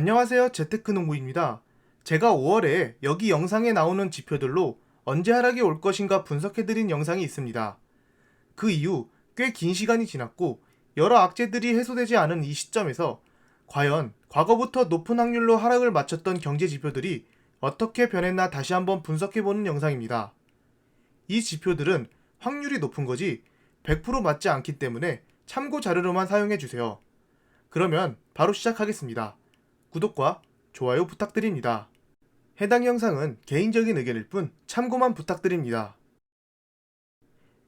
안녕하세요. 재테크농부입니다. 제가 5월에 여기 영상에 나오는 지표들로 언제 하락이 올 것인가 분석해드린 영상이 있습니다. 그 이후 꽤 긴 시간이 지났고 여러 악재들이 해소되지 않은 이 시점에서 과연 과거부터 높은 확률로 하락을 마쳤던 경제 지표들이 어떻게 변했나 다시 한번 분석해보는 영상입니다. 이 지표들은 확률이 높은 거지 100% 맞지 않기 때문에 참고 자료로만 사용해주세요. 그러면 바로 시작하겠습니다. 구독과 좋아요 부탁드립니다. 해당 영상은 개인적인 의견일 뿐 참고만 부탁드립니다.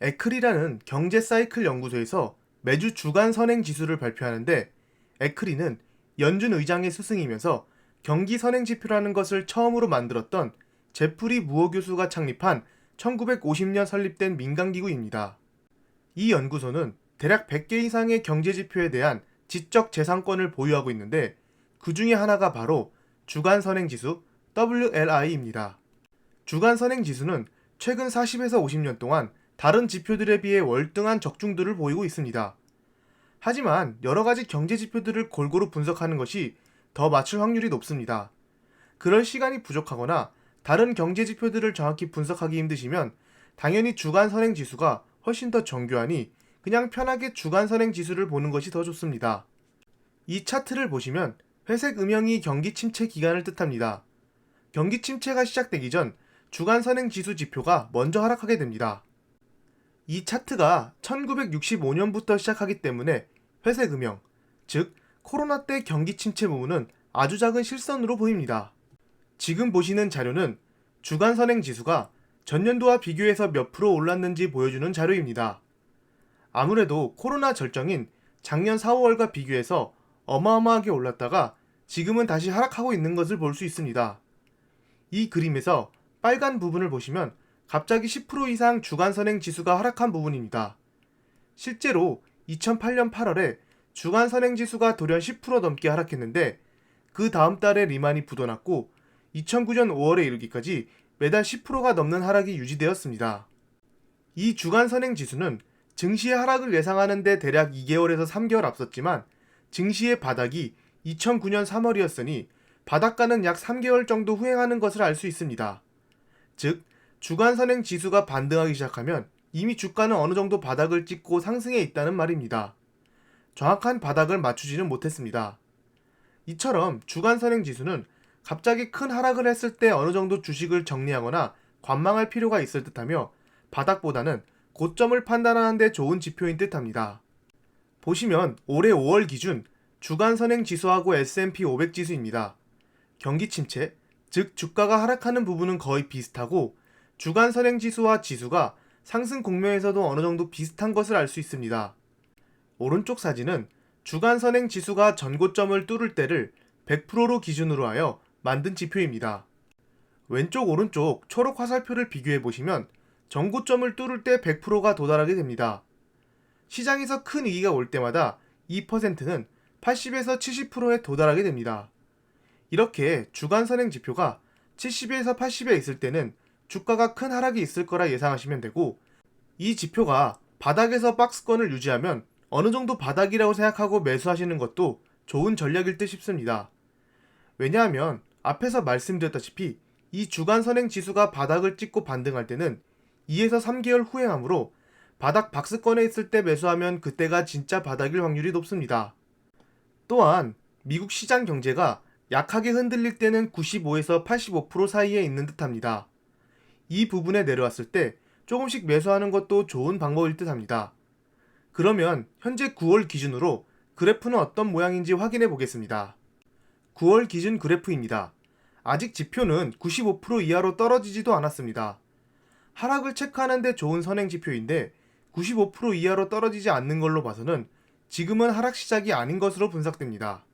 에크리라는 경제 사이클 연구소에서 매주 주간 선행 지수를 발표하는데 에크리는 연준 의장의 스승이면서 경기 선행 지표라는 것을 처음으로 만들었던 제프리 무어 교수가 창립한 1950년 설립된 민간기구입니다. 이 연구소는 대략 100개 이상의 경제 지표에 대한 지적 재산권을 보유하고 있는데 그 중에 하나가 바로 주간 선행 지수 WLI입니다. 주간 선행 지수는 최근 40에서 50년 동안 다른 지표들에 비해 월등한 적중도를 보이고 있습니다. 하지만 여러 가지 경제 지표들을 골고루 분석하는 것이 더 맞출 확률이 높습니다. 그럴 시간이 부족하거나 다른 경제 지표들을 정확히 분석하기 힘드시면 당연히 주간 선행 지수가 훨씬 더 정교하니 그냥 편하게 주간 선행 지수를 보는 것이 더 좋습니다. 이 차트를 보시면 회색 음영이 경기 침체 기간을 뜻합니다. 경기 침체가 시작되기 전 주간 선행 지수 지표가 먼저 하락하게 됩니다. 이 차트가 1965년부터 시작하기 때문에 회색 음영, 즉 코로나 때 경기 침체 부분은 아주 작은 실선으로 보입니다. 지금 보시는 자료는 주간 선행 지수가 전년도와 비교해서 몇 프로 올랐는지 보여주는 자료입니다. 아무래도 코로나 절정인 작년 4, 5월과 비교해서 어마어마하게 올랐다가 지금은 다시 하락하고 있는 것을 볼 수 있습니다. 이 그림에서 빨간 부분을 보시면 갑자기 10% 이상 주간 선행 지수가 하락한 부분입니다. 실제로 2008년 8월에 주간 선행 지수가 돌연 10% 넘게 하락했는데 그 다음 달에 리만이 부도났고 2009년 5월에 이르기까지 매달 10%가 넘는 하락이 유지되었습니다. 이 주간 선행 지수는 증시의 하락을 예상하는 데 대략 2개월에서 3개월 앞섰지만 증시의 바닥이 2009년 3월이었으니 바닥가는 약 3개월 정도 후행하는 것을 알 수 있습니다. 즉, 주간 선행 지수가 반등하기 시작하면 이미 주가는 어느 정도 바닥을 찍고 상승해 있다는 말입니다. 정확한 바닥을 맞추지는 못했습니다. 이처럼 주간 선행 지수는 갑자기 큰 하락을 했을 때 어느 정도 주식을 정리하거나 관망할 필요가 있을 듯하며 바닥보다는 고점을 판단하는 데 좋은 지표인 듯합니다. 보시면 올해 5월 기준 주간 선행 지수하고 S&P 500 지수입니다. 경기 침체, 즉 주가가 하락하는 부분은 거의 비슷하고 주간 선행 지수와 지수가 상승 국면에서도 어느 정도 비슷한 것을 알 수 있습니다. 오른쪽 사진은 주간 선행 지수가 전고점을 뚫을 때를 100%로 기준으로 하여 만든 지표입니다. 왼쪽 오른쪽 초록 화살표를 비교해 보시면 전고점을 뚫을 때 100%가 도달하게 됩니다. 시장에서 큰 위기가 올 때마다 이 퍼센트는 80에서 70%에 도달하게 됩니다. 이렇게 주간 선행 지표가 70에서 80에 있을 때는 주가가 큰 하락이 있을 거라 예상하시면 되고 이 지표가 바닥에서 박스권을 유지하면 어느 정도 바닥이라고 생각하고 매수하시는 것도 좋은 전략일 듯 싶습니다. 왜냐하면 앞에서 말씀드렸다시피 이 주간 선행 지수가 바닥을 찍고 반등할 때는 2에서 3개월 후행하므로 바닥 박스권에 있을 때 매수하면 그때가 진짜 바닥일 확률이 높습니다. 또한 미국 시장 경제가 약하게 흔들릴 때는 95에서 85% 사이에 있는 듯합니다. 이 부분에 내려왔을 때 조금씩 매수하는 것도 좋은 방법일 듯합니다. 그러면 현재 9월 기준으로 그래프는 어떤 모양인지 확인해 보겠습니다. 9월 기준 그래프입니다. 아직 지표는 95% 이하로 떨어지지도 않았습니다. 하락을 체크하는 데 좋은 선행 지표인데 95% 이하로 떨어지지 않는 걸로 봐서는 지금은 하락 시작이 아닌 것으로 분석됩니다.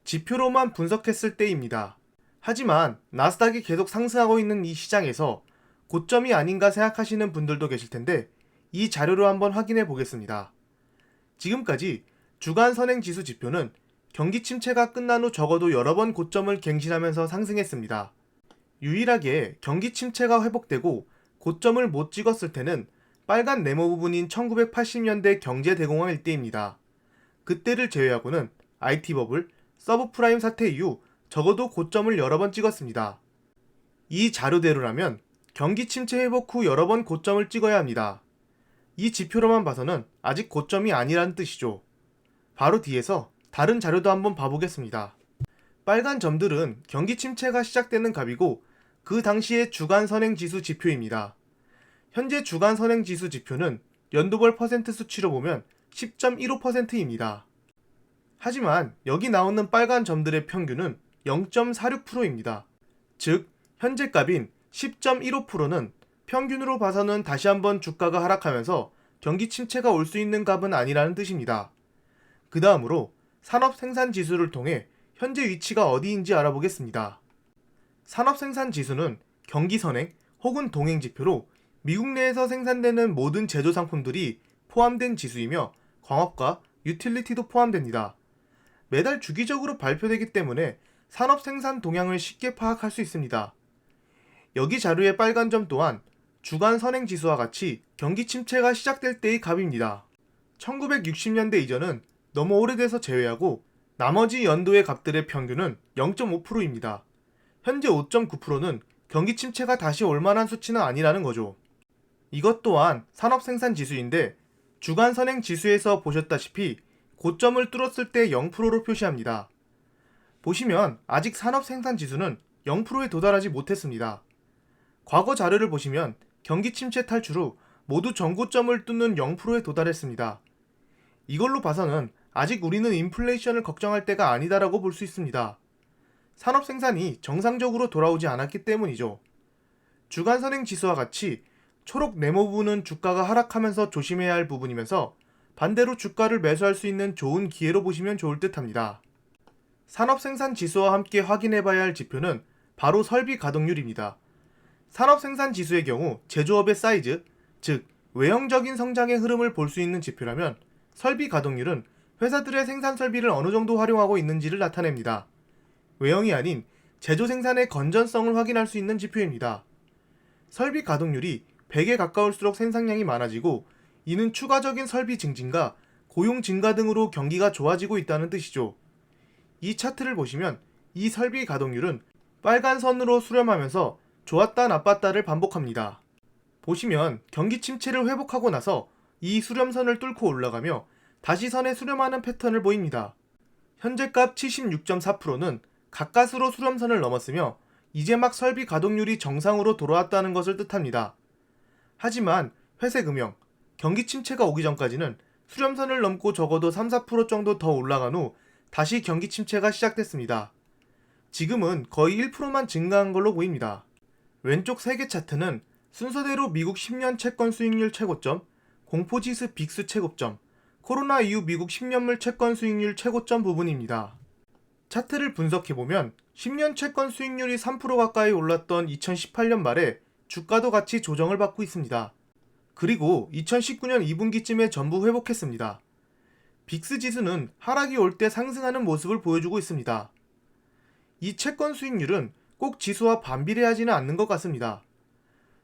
지표로만 분석했을 때입니다. 하지만 나스닥이 계속 상승하고 있는 이 시장에서 고점이 아닌가 생각하시는 분들도 계실 텐데 이 자료로 한번 확인해 보겠습니다. 지금까지 주간 선행 지수 지표는 경기 침체가 끝난 후 적어도 여러 번 고점을 갱신하면서 상승했습니다. 유일하게 경기 침체가 회복되고 고점을 못 찍었을 때는 빨간 네모 부분인 1980년대 경제 대공황일 때입니다. 그때를 제외하고는 IT 버블, 서브프라임 사태 이후 적어도 고점을 여러 번 찍었습니다. 이 자료대로라면 경기 침체 회복 후 여러 번 고점을 찍어야 합니다. 이 지표로만 봐서는 아직 고점이 아니라는 뜻이죠. 바로 뒤에서 다른 자료도 한번 봐보겠습니다. 빨간 점들은 경기 침체가 시작되는 값이고 그 당시의 주간 선행지수 지표입니다. 현재 주간 선행지수 지표는 연도별 퍼센트 수치로 보면 10.15%입니다. 하지만 여기 나오는 빨간 점들의 평균은 0.46%입니다. 즉, 현재 값인 10.15%는 평균으로 봐서는 다시 한번 주가가 하락하면서 경기 침체가 올 수 있는 값은 아니라는 뜻입니다. 그 다음으로 산업생산지수를 통해 현재 위치가 어디인지 알아보겠습니다. 산업생산지수는 경기선행 혹은 동행지표로 미국 내에서 생산되는 모든 제조상품들이 포함된 지수이며 광업과 유틸리티도 포함됩니다. 매달 주기적으로 발표되기 때문에 산업생산 동향을 쉽게 파악할 수 있습니다. 여기 자료의 빨간 점 또한 주간 선행지수와 같이 경기 침체가 시작될 때의 값입니다. 1960년대 이전은 너무 오래돼서 제외하고 나머지 연도의 값들의 평균은 0.5%입니다. 현재 5.9%는 경기 침체가 다시 올 만한 수치는 아니라는 거죠. 이것 또한 산업생산지수인데 주간 선행지수에서 보셨다시피 고점을 뚫었을 때 0%로 표시합니다. 보시면 아직 산업생산지수는 0%에 도달하지 못했습니다. 과거 자료를 보시면 경기 침체 탈출 후 모두 전고점을 뚫는 0%에 도달했습니다. 이걸로 봐서는 아직 우리는 인플레이션을 걱정할 때가 아니다라고 볼 수 있습니다. 산업 생산이 정상적으로 돌아오지 않았기 때문이죠. 주간 선행 지수와 같이 초록 네모 부분은 주가가 하락하면서 조심해야 할 부분이면서 반대로 주가를 매수할 수 있는 좋은 기회로 보시면 좋을 듯 합니다. 산업 생산 지수와 함께 확인해 봐야 할 지표는 바로 설비 가동률입니다. 산업 생산 지수의 경우 제조업의 사이즈, 즉 외형적인 성장의 흐름을 볼 수 있는 지표라면 설비 가동률은 회사들의 생산 설비를 어느 정도 활용하고 있는지를 나타냅니다. 외형이 아닌 제조 생산의 건전성을 확인할 수 있는 지표입니다. 설비 가동률이 100에 가까울수록 생산량이 많아지고 이는 추가적인 설비 증진과 고용 증가 등으로 경기가 좋아지고 있다는 뜻이죠. 이 차트를 보시면 이 설비 가동률은 빨간 선으로 수렴하면서 좋았다 나빴다를 반복합니다. 보시면 경기 침체를 회복하고 나서 이 수렴선을 뚫고 올라가며 다시 선에 수렴하는 패턴을 보입니다. 현재 값 76.4%는 가까스로 수렴선을 넘었으며 이제 막 설비 가동률이 정상으로 돌아왔다는 것을 뜻합니다. 하지만 회색음영, 경기 침체가 오기 전까지는 수렴선을 넘고 적어도 3-4% 정도 더 올라간 후 다시 경기 침체가 시작됐습니다. 지금은 거의 1%만 증가한 걸로 보입니다. 왼쪽 세계 차트는 순서대로 미국 10년 채권 수익률 최고점, 공포지수 빅스 최고점, 코로나 이후 미국 10년물 채권 수익률 최고점 부분입니다. 차트를 분석해보면 10년 채권 수익률이 3% 가까이 올랐던 2018년 말에 주가도 같이 조정을 받고 있습니다. 그리고 2019년 2분기쯤에 전부 회복했습니다. 빅스 지수는 하락이 올 때 상승하는 모습을 보여주고 있습니다. 이 채권 수익률은 꼭 지수와 반비례하지는 않는 것 같습니다.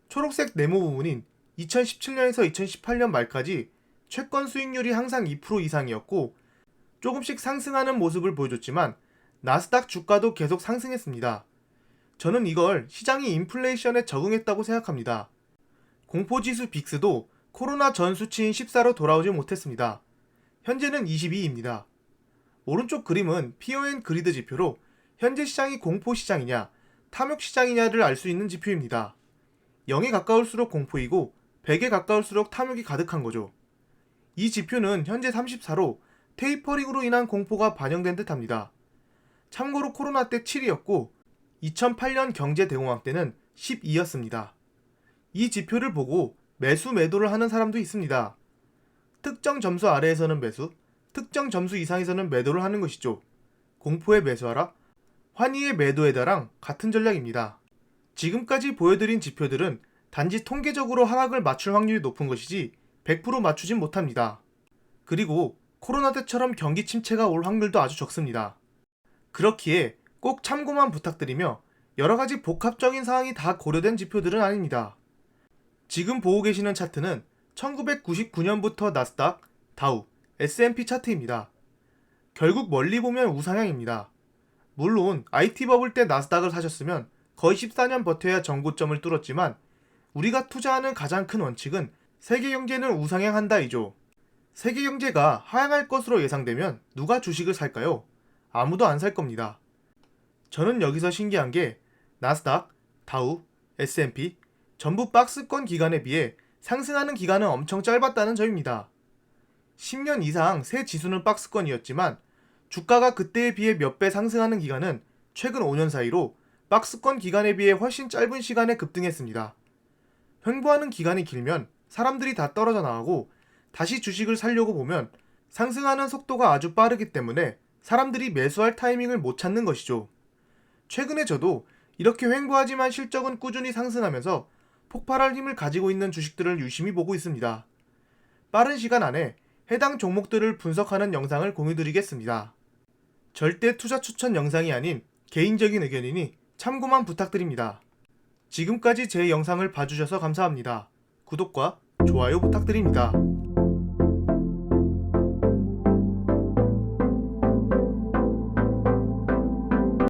초록색 네모 부분인 2017년에서 2018년 말까지 채권 수익률이 항상 2% 이상이었고 조금씩 상승하는 모습을 보여줬지만 나스닥 주가도 계속 상승했습니다. 저는 이걸 시장이 인플레이션에 적응했다고 생각합니다. 공포지수 빅스도 코로나 전 수치인 14로 돌아오지 못했습니다. 현재는 22입니다. 오른쪽 그림은 PON 그리드 지표로 현재 시장이 공포시장이냐 탐욕시장이냐를 알 수 있는 지표입니다. 0에 가까울수록 공포이고 100에 가까울수록 탐욕이 가득한 거죠. 이 지표는 현재 34로 테이퍼링으로 인한 공포가 반영된 듯합니다. 참고로 코로나 때 7이었고 2008년 경제대공황 때는 12였습니다. 이 지표를 보고 매수 매도를 하는 사람도 있습니다. 특정 점수 아래에서는 매수, 특정 점수 이상에서는 매도를 하는 것이죠. 공포에 매수하라, 환희에 매도해다랑 같은 전략입니다. 지금까지 보여드린 지표들은 단지 통계적으로 하락을 맞출 확률이 높은 것이지 100% 맞추진 못합니다. 그리고 코로나 때처럼 경기 침체가 올 확률도 아주 적습니다. 그렇기에 꼭 참고만 부탁드리며 여러가지 복합적인 사항이 다 고려된 지표들은 아닙니다. 지금 보고 계시는 차트는 1999년부터 나스닥, 다우, S&P 차트입니다. 결국 멀리 보면 우상향입니다. 물론 IT 버블 때 나스닥을 사셨으면 거의 14년 버텨야 정고점을 뚫었지만 우리가 투자하는 가장 큰 원칙은 세계 경제는 우상향한다이죠. 세계 경제가 하향할 것으로 예상되면 누가 주식을 살까요? 아무도 안 살 겁니다. 저는 여기서 신기한 게 나스닥, 다우, S&P 전부 박스권 기간에 비해 상승하는 기간은 엄청 짧았다는 점입니다. 10년 이상 새 지수는 박스권이었지만 주가가 그때에 비해 몇 배 상승하는 기간은 최근 5년 사이로 박스권 기간에 비해 훨씬 짧은 시간에 급등했습니다. 횡보하는 기간이 길면 사람들이 다 떨어져 나가고 다시 주식을 사려고 보면 상승하는 속도가 아주 빠르기 때문에 사람들이 매수할 타이밍을 못 찾는 것이죠. 최근에 저도 이렇게 횡보하지만 실적은 꾸준히 상승하면서 폭발할 힘을 가지고 있는 주식들을 유심히 보고 있습니다. 빠른 시간 안에 해당 종목들을 분석하는 영상을 공유드리겠습니다. 절대 투자 추천 영상이 아닌 개인적인 의견이니 참고만 부탁드립니다. 지금까지 제 영상을 봐주셔서 감사합니다. 구독과 좋아요 부탁드립니다.